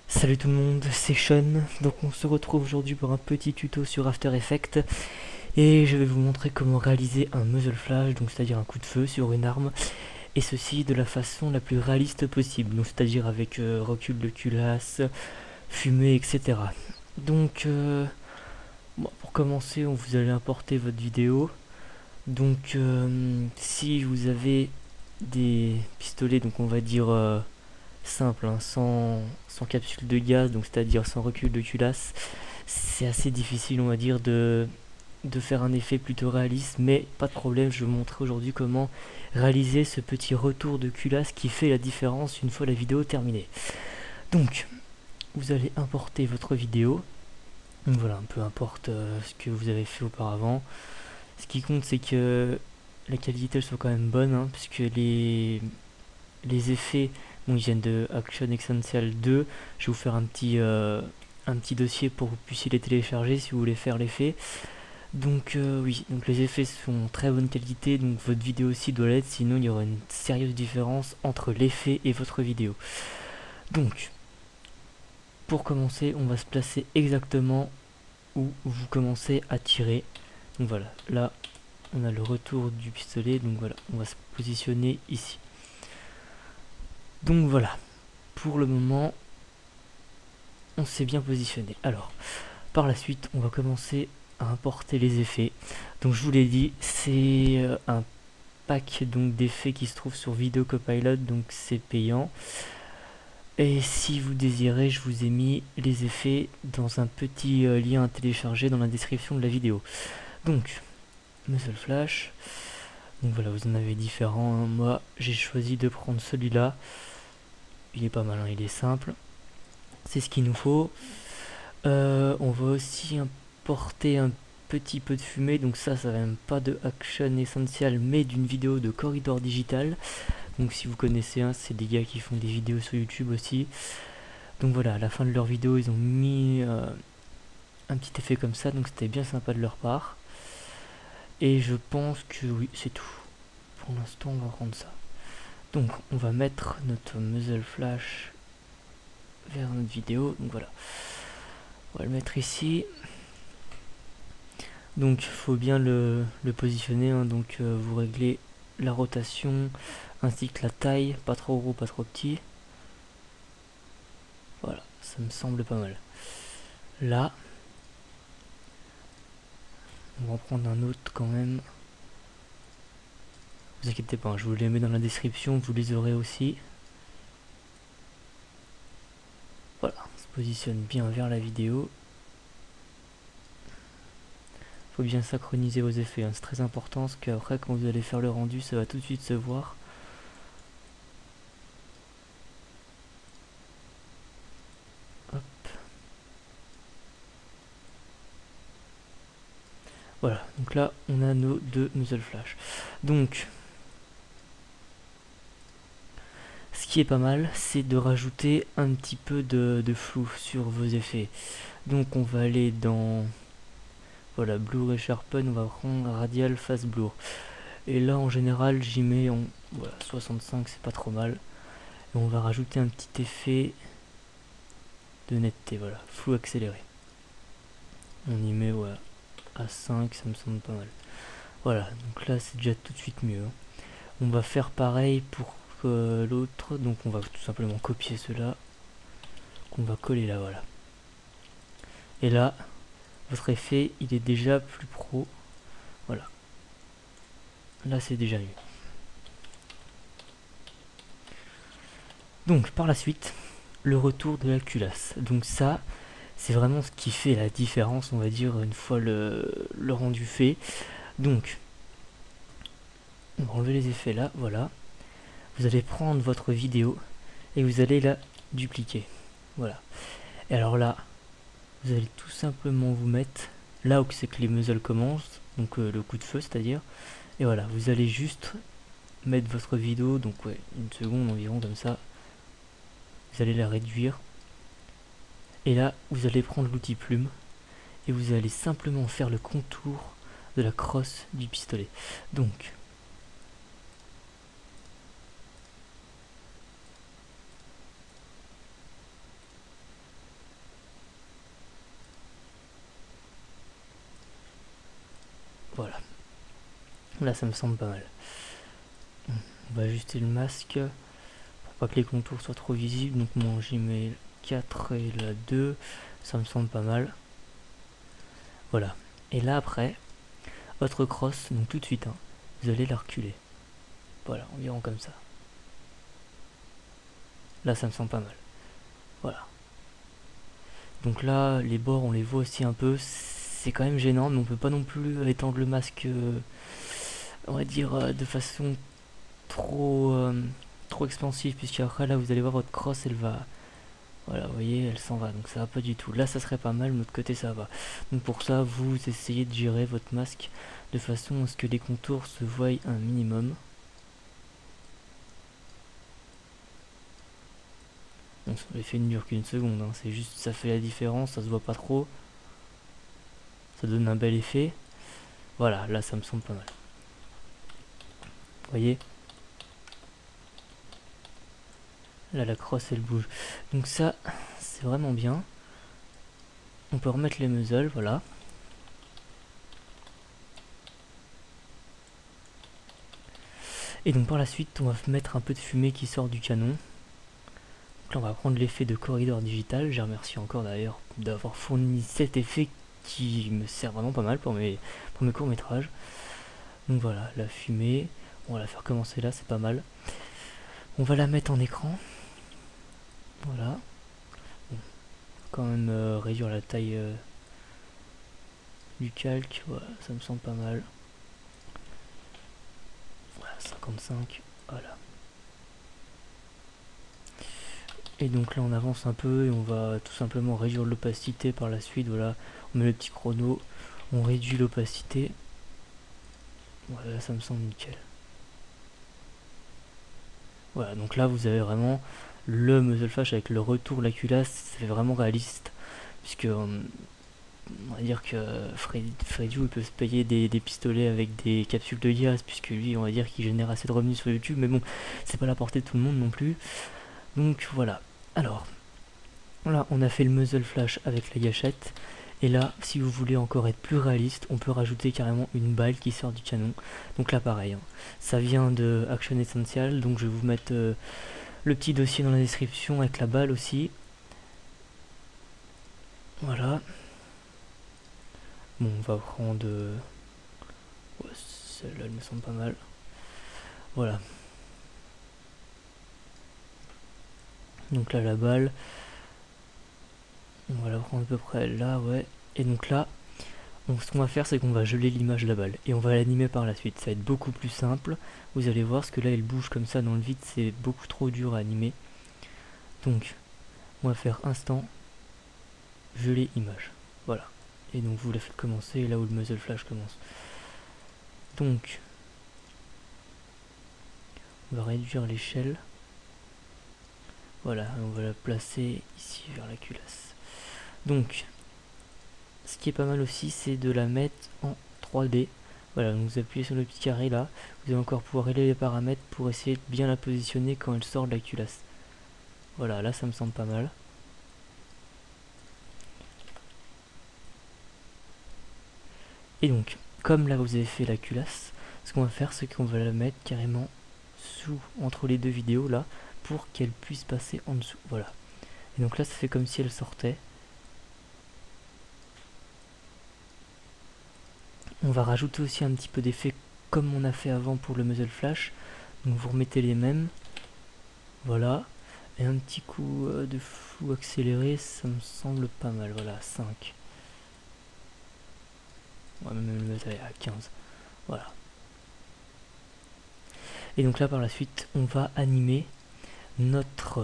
Salut tout le monde, c'est Sean. Donc on se retrouve aujourd'hui pour un petit tuto sur After Effects et je vais vous montrer comment réaliser un muzzle flash, donc c'est-à-dire un coup de feu sur une arme, et ceci de la façon la plus réaliste possible, donc c'est-à-dire avec recul de culasse, fumée, etc. Donc bon, pour commencer, vous allez importer votre vidéo. Donc si vous avez des pistolets, donc on va dire simple, hein, sans capsule de gaz, donc c'est-à-dire sans recul de culasse, c'est assez difficile, on va dire, de faire un effet plutôt réaliste, mais pas de problème, je vais vous montrer aujourd'hui comment réaliser ce petit retour de culasse qui fait la différence une fois la vidéo terminée. Donc vous allez importer votre vidéo, donc voilà, peu importe ce que vous avez fait auparavant, ce qui compte c'est que la qualité soit quand même bonne, hein, puisque les effets, bon, ils viennent de Action Essential 2. Je vais vous faire un petit dossier pour que vous puissiez les télécharger si vous voulez faire l'effet. Donc oui, donc les effets sont très bonne qualité, donc votre vidéo aussi doit l'être, sinon il y aura une sérieuse différence entre l'effet et votre vidéo. Donc pour commencer, on va se placer exactement où vous commencez à tirer. Donc voilà, là on a le retour du pistolet, donc voilà, on va se positionner ici. Donc voilà, pour le moment, on s'est bien positionné. Alors, par la suite, on va commencer à importer les effets. Donc je vous l'ai dit, c'est un pack d'effets qui se trouve sur Video Copilot, donc c'est payant. Et si vous désirez, je vous ai mis les effets dans un petit lien à télécharger dans la description de la vidéo. Donc, muzzle flash. Donc voilà, vous en avez différents, hein. Moi, j'ai choisi de prendre celui-là. Il est pas mal, hein, il est simple. C'est ce qu'il nous faut. On va aussi importer un petit peu de fumée. Donc ça vient pas de Action Essential, mais d'une vidéo de Corridor Digital. Donc si vous connaissez, hein, c'est des gars qui font des vidéos sur YouTube aussi. Donc voilà, à la fin de leur vidéo, ils ont mis un petit effet comme ça. Donc c'était bien sympa de leur part. Et je pense que oui, c'est tout. Pour l'instant, on va rendre ça. Donc on va mettre notre muzzle flash vers notre vidéo. Donc voilà, on va le mettre ici. Donc il faut bien le positionner, hein. Donc vous réglez la rotation ainsi que la taille, pas trop gros, pas trop petit. Voilà, ça me semble pas mal. Là, on va en prendre un autre quand même. Vous inquiétez pas, je vous les mets dans la description, vous les aurez aussi. Voilà, on se positionne bien vers la vidéo. Faut bien synchroniser vos effets, hein. C'est très important parce qu'après quand vous allez faire le rendu, ça va tout de suite se voir. Hop. Voilà, donc là on a nos deux muzzle flash. Donc ce qui est pas mal, c'est de rajouter un petit peu de flou sur vos effets. Donc on va aller dans, voilà, Blur et Sharpen, on va prendre Radial Fast Blur. Et là en général j'y mets voilà, 65, c'est pas trop mal. Et on va rajouter un petit effet de netteté, voilà, flou accéléré. On y met, voilà, à 5, ça me semble pas mal. Voilà, donc là c'est déjà tout de suite mieux, hein. On va faire pareil pour l'autre, donc on va tout simplement copier cela, qu'on va coller là, voilà. Et là, votre effet, il est déjà plus pro, voilà. Là c'est déjà mieux. Donc par la suite, le retour de la culasse. Donc ça, c'est vraiment ce qui fait la différence, on va dire, une fois le rendu fait. Donc, on va enlever les effets là, voilà. Vous allez prendre votre vidéo et vous allez la dupliquer. Voilà. Et alors là, vous allez tout simplement vous mettre là où c'est que les muzzles commencent, donc le coup de feu, c'est-à-dire. Et voilà, vous allez juste mettre votre vidéo, donc ouais, une seconde environ comme ça. Vous allez la réduire. Et là, vous allez prendre l'outil plume et vous allez simplement faire le contour de la crosse du pistolet. Donc, voilà. Là, ça me semble pas mal. On va ajuster le masque pour pas que les contours soient trop visibles. Donc, moi, j'y mets 4 et la 2. Ça me semble pas mal. Voilà. Et là, après, votre crosse, donc tout de suite, hein, vous allez la reculer. Voilà, environ comme ça. Là, ça me semble pas mal. Voilà. Donc là, les bords, on les voit aussi un peu. C'est quand même gênant, mais on peut pas non plus étendre le masque, on va dire, de façon trop expansive, puisque après là, vous allez voir votre crosse, elle va... Voilà, vous voyez, elle s'en va, donc ça va pas du tout. Là, ça serait pas mal, de l'autre côté, ça va. Donc pour ça, vous essayez de gérer votre masque de façon à ce que les contours se voient un minimum. Bon, l'effet ne dure qu'une seconde, hein. C'est juste, ça fait la différence, ça se voit pas trop. Ça donne un bel effet. Voilà, là, ça me semble pas mal. Vous voyez? Là, la crosse, elle bouge. Donc ça, c'est vraiment bien. On peut remettre les muzzles, voilà. Et donc par la suite, on va mettre un peu de fumée qui sort du canon. Donc là, on va prendre l'effet de corridor digital. Je remercie encore d'ailleurs d'avoir fourni cet effet qui me sert vraiment pas mal pour mes courts-métrages. Donc voilà, la fumée. On va la faire commencer là, c'est pas mal. On va la mettre en écran. Voilà. Bon, quand même réduire la taille du calque. Voilà, ça me semble pas mal. Voilà, 55. Voilà. Et donc là on avance un peu et on va tout simplement réduire l'opacité par la suite. Voilà, on met le petit chrono, on réduit l'opacité. Voilà, ça me semble nickel. Voilà, donc là vous avez vraiment le muzzle flash avec le retour de la culasse, c'est vraiment réaliste. Puisque on va dire que Freddy il peut se payer des pistolets avec des capsules de gaz, puisque lui on va dire qu'il génère assez de revenus sur YouTube, mais bon, c'est pas la portée de tout le monde non plus. Donc voilà. Alors, là on a fait le muzzle flash avec la gâchette. Et là, si vous voulez encore être plus réaliste, on peut rajouter carrément une balle qui sort du canon. Donc là pareil, hein. Ça vient de Action Essential, donc je vais vous mettre le petit dossier dans la description avec la balle aussi. Voilà. Bon, on va prendre... ouais, celle-là, elle me semble pas mal. Voilà. Donc là, la balle. On va la prendre à peu près là, ouais. Et donc là, ce qu'on va faire, c'est qu'on va geler l'image de la balle. Et on va l'animer par la suite. Ça va être beaucoup plus simple. Vous allez voir, parce que là, elle bouge comme ça dans le vide. C'est beaucoup trop dur à animer. Donc, on va faire instant geler image. Voilà. Et donc, vous la faites commencer là où le muzzle flash commence. Donc, on va réduire l'échelle. Voilà, on va la placer ici vers la culasse. Donc, ce qui est pas mal aussi, c'est de la mettre en 3D. Voilà, donc vous appuyez sur le petit carré là. Vous allez encore pouvoir régler les paramètres pour essayer de bien la positionner quand elle sort de la culasse. Voilà, là ça me semble pas mal. Et donc, comme là vous avez fait la culasse, ce qu'on va faire, c'est qu'on va la mettre carrément entre les deux vidéos là, pour qu'elle puisse passer en dessous. Voilà. Et donc là, ça fait comme si elle sortait. On va rajouter aussi un petit peu d'effet comme on a fait avant pour le muzzle flash. Donc vous remettez les mêmes. Voilà. Et un petit coup de flou accéléré, ça me semble pas mal. Voilà, 5. On va même le mettre à 15. Voilà. Et donc là, par la suite, on va animer notre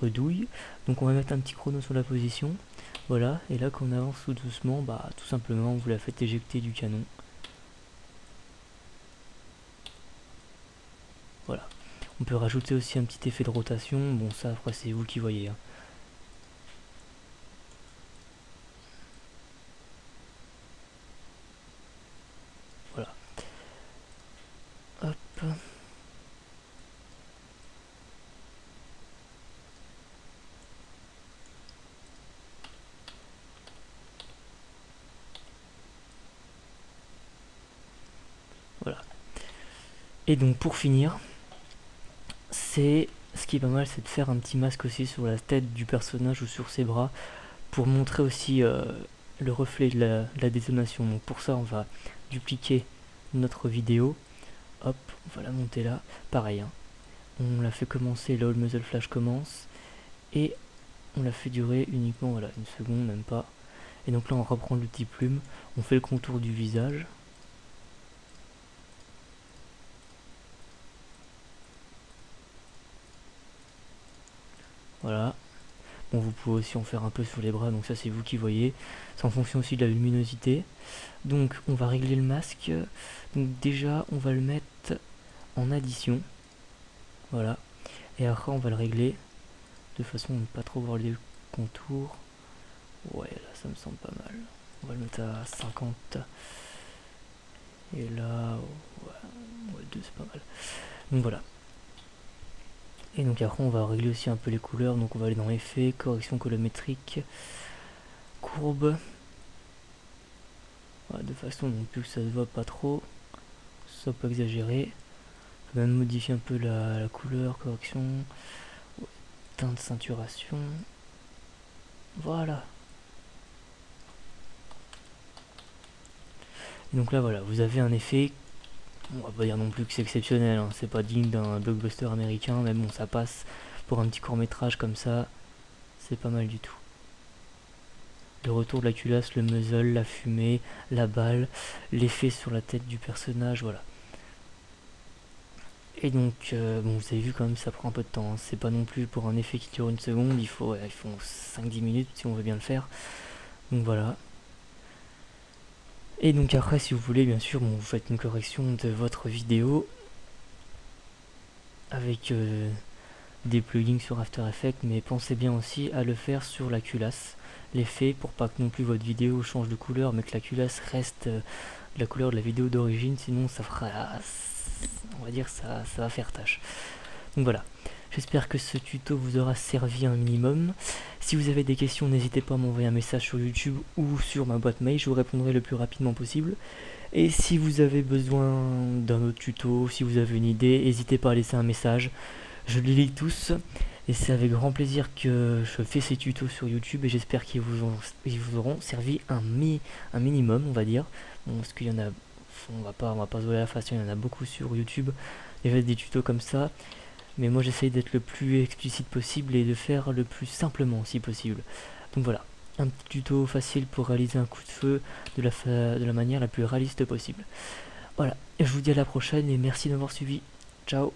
douille. Donc on va mettre un petit chrono sur la position. Voilà. Et là, quand on avance tout doucement, bah tout simplement, vous la faites éjecter du canon. Voilà. On peut rajouter aussi un petit effet de rotation. Bon, ça, après, c'est vous qui voyez, hein. Et donc pour finir, ce qui est pas mal, c'est de faire un petit masque aussi sur la tête du personnage ou sur ses bras pour montrer aussi le reflet de la détonation. Donc pour ça, on va dupliquer notre vidéo. Hop, on va la monter là. Pareil, hein. On la fait commencer là où le muzzle flash commence. Et on la fait durer uniquement, voilà, une seconde, même pas. Et donc là, on reprend l'outil plume. On fait le contour du visage. Voilà. Bon, vous pouvez aussi en faire un peu sur les bras, donc ça c'est vous qui voyez. C'est en fonction aussi de la luminosité. Donc on va régler le masque. Donc déjà on va le mettre en addition. Voilà. Et après on va le régler de façon à ne pas trop voir les contours. Ouais, là ça me semble pas mal. On va le mettre à 50. Et là, ouais 2 c'est pas mal. Donc voilà. Et donc après on va régler aussi un peu les couleurs. Donc on va aller dans effet, correction colorimétrique, courbe. Voilà, de façon non plus que ça se voit pas trop, ça peut exagérer. On peut même modifier un peu la couleur, correction, teinte, ceinturation. Voilà. Et donc là voilà, vous avez un effet, on va pas dire non plus que c'est exceptionnel, hein, c'est pas digne d'un blockbuster américain, mais bon ça passe pour un petit court métrage comme ça, c'est pas mal du tout. Le retour de la culasse, le muzzle, la fumée, la balle, l'effet sur la tête du personnage, voilà. Et donc, bon, vous avez vu quand même, ça prend un peu de temps, hein. C'est pas non plus pour un effet qui dure une seconde, il faut 5-10 minutes si on veut bien le faire. Donc voilà. Et donc après, si vous voulez, bien sûr, bon, vous faites une correction de votre vidéo avec des plugins sur After Effects, mais pensez bien aussi à le faire sur la culasse, l'effet, pour pas que non plus votre vidéo change de couleur, mais que la culasse reste la couleur de la vidéo d'origine, sinon ça fera, on va dire, ça va faire tâche. Donc voilà, j'espère que ce tuto vous aura servi un minimum. Si vous avez des questions, n'hésitez pas à m'envoyer un message sur YouTube ou sur ma boîte mail, je vous répondrai le plus rapidement possible. Et si vous avez besoin d'un autre tuto, si vous avez une idée, n'hésitez pas à laisser un message. Je les lis tous et c'est avec grand plaisir que je fais ces tutos sur YouTube et j'espère qu'ils vous auront servi un minimum, on va dire. Bon, parce qu'il y en a, on va pas se voiler la face, il y en a beaucoup sur YouTube, des tutos comme ça. Mais moi j'essaye d'être le plus explicite possible et de faire le plus simplement si possible. Donc voilà, un petit tuto facile pour réaliser un coup de feu de la manière la plus réaliste possible. Voilà, et je vous dis à la prochaine et merci d'avoir suivi. Ciao.